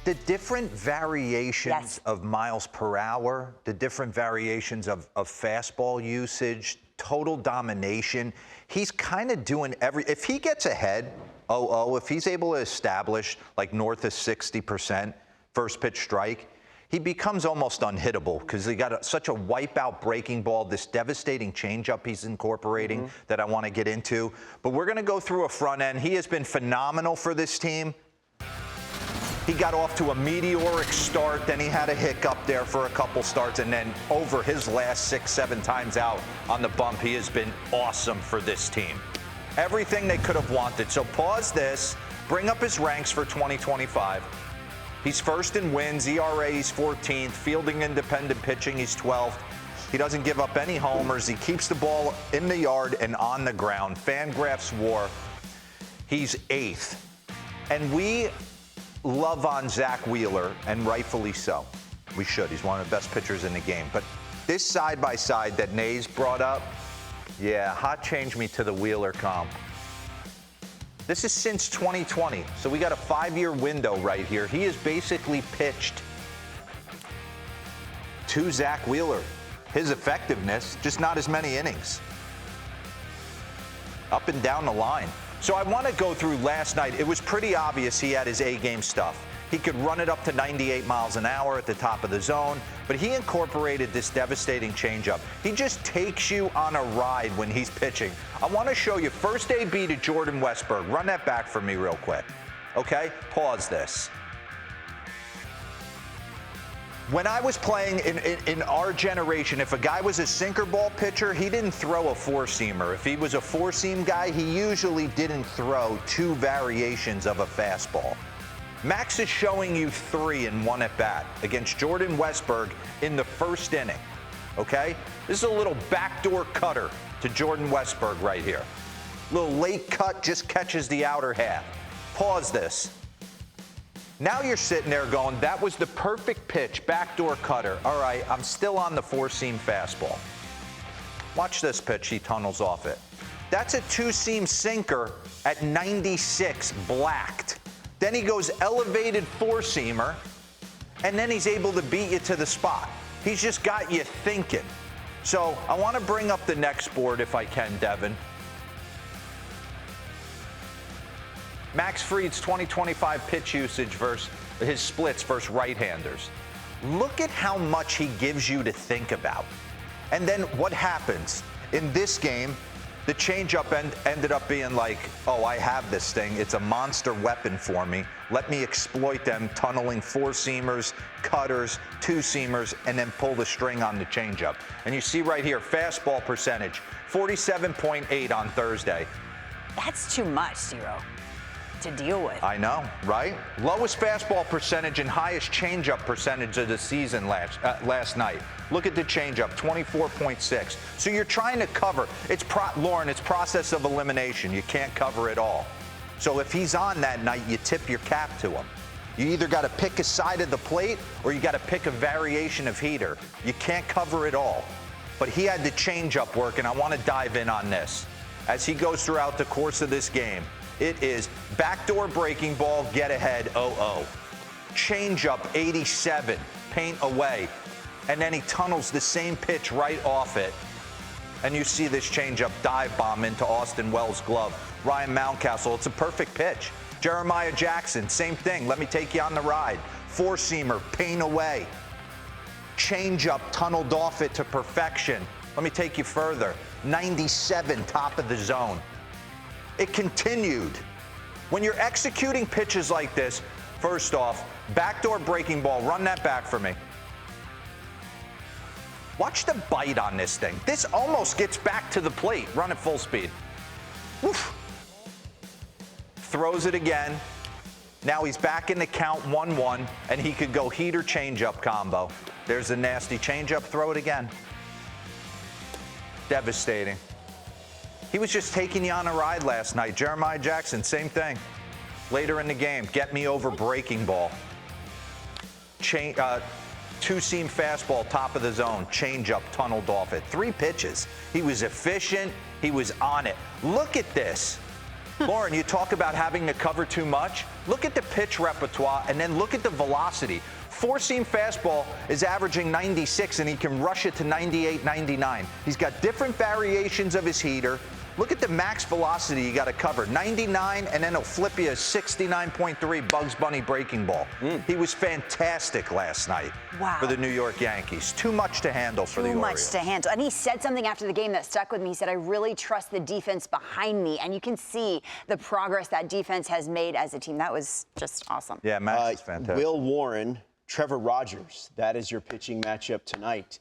The different variations of miles per hour, the different variations of fastball usage, total domination, he's kind of doing if he gets ahead, if he's able to establish like north of 60% first pitch strike, he becomes almost unhittable because he got such a wipeout breaking ball, this devastating changeup he's incorporating that I want to get into. But we're going to go through a front end. He has been phenomenal for this team. He got off to a meteoric start, then he had a hiccup there for a couple starts, and then over his last 6-7 times out on the bump, he has been awesome for this team. Everything they could have wanted. So pause this, bring up his ranks for 2025. He's first in wins, ERA he's 14th, fielding independent pitching he's 12th. He doesn't give up any homers. He keeps the ball in the yard and on the ground. Fangraphs WAR, he's 8th. And we love on Zach Wheeler, and rightfully so. We should. He's one of the best pitchers in the game. But this side-by-side that Nays brought up, yeah, hot change me to the Wheeler comp. This is since 2020, so we got a 5-year window right here. He has basically pitched to Zach Wheeler. His effectiveness, just not as many innings. Up and down the line. So I want to go through last night. It was pretty obvious he had his A-game stuff. He could run it up to 98 miles an hour at the top of the zone, but he incorporated this devastating changeup. He just takes you on a ride when he's pitching. I want to show you first AB to Jordan Westburg. Run that back for me real quick. Okay? Pause this. When I was playing in our generation, if a guy was a sinker ball pitcher, he didn't throw a four-seamer. If he was a four-seam guy, he usually didn't throw 2 variations of a fastball. Max is showing you 3 in 1 at-bat against Jordan Westburg in the first inning, okay? This is a little backdoor cutter to Jordan Westburg right here. Little late cut, just catches the outer half. Pause this. Now you're sitting there going, that was the perfect pitch, backdoor cutter. All right, I'm still on the 4-seam fastball. Watch this pitch, he tunnels off it. That's a 2-seam sinker at 96, blacked. Then he goes elevated 4-seamer, and then he's able to beat you to the spot. He's just got you thinking. So I want to bring up the next board if I can, Devin. Max Fried's 2025 pitch usage versus his splits versus right-handers. Look at how much he gives you to think about. And then what happens? In this game, the changeup ended up being like, oh, I have this thing. It's a monster weapon for me. Let me exploit them, tunneling 4-seamers, cutters, 2-seamers, and then pull the string on the changeup. And you see right here, fastball percentage, 47.8 on Thursday. That's too much, Zero, to deal with. I know, right? Lowest fastball percentage and highest changeup percentage of the season last night. Look at the changeup, 24.6. So you're trying to cover. Lauren, it's process of elimination. You can't cover it all. So if he's on that night, you tip your cap to him. You either got to pick a side of the plate or you got to pick a variation of heater. You can't cover it all. But he had the changeup work, and I want to dive in on this. As he goes throughout the course of this game, it is backdoor breaking ball, get ahead, 0-0. Changeup, 87, paint away. And then he tunnels the same pitch right off it. And you see this changeup dive bomb into Austin Wells' glove. Ryan Mountcastle, it's a perfect pitch. Jeremiah Jackson, same thing. Let me take you on the ride. 4-seamer, paint away. Changeup tunneled off it to perfection. Let me take you further. 97, top of the zone. It continued. When you're executing pitches like this, first off, backdoor breaking ball, run that back for me. Watch the bite on this thing. This almost gets back to the plate. Run at full speed. Woof. Throws it again. Now he's back in the count 1-1, and he could go heater changeup combo. There's a nasty changeup. Throw it again. Devastating. He was just taking you on a ride last night. Jeremiah Jackson, same thing. Later in the game, get me over breaking ball. 2-seam fastball, top of the zone. Changeup tunneled off it. 3 pitches. He was efficient. He was on it. Look at this. Lauren, you talk about having to cover too much. Look at the pitch repertoire and then look at the velocity. Four-seam fastball is averaging 96, and he can rush it to 98, 99. He's got different variations of his heater. Look at the max velocity you got to cover. 99, and then he'll flip you a 69.3 Bugs Bunny breaking ball. He was fantastic last night for the New York Yankees. Too much to handle for the Orioles. Too much to handle. And he said something after the game that stuck with me. He said, I really trust the defense behind me. And you can see the progress that defense has made as a team. That was just awesome. Yeah, Max is fantastic. Will Warren, Trevor Rogers, that is your pitching matchup tonight.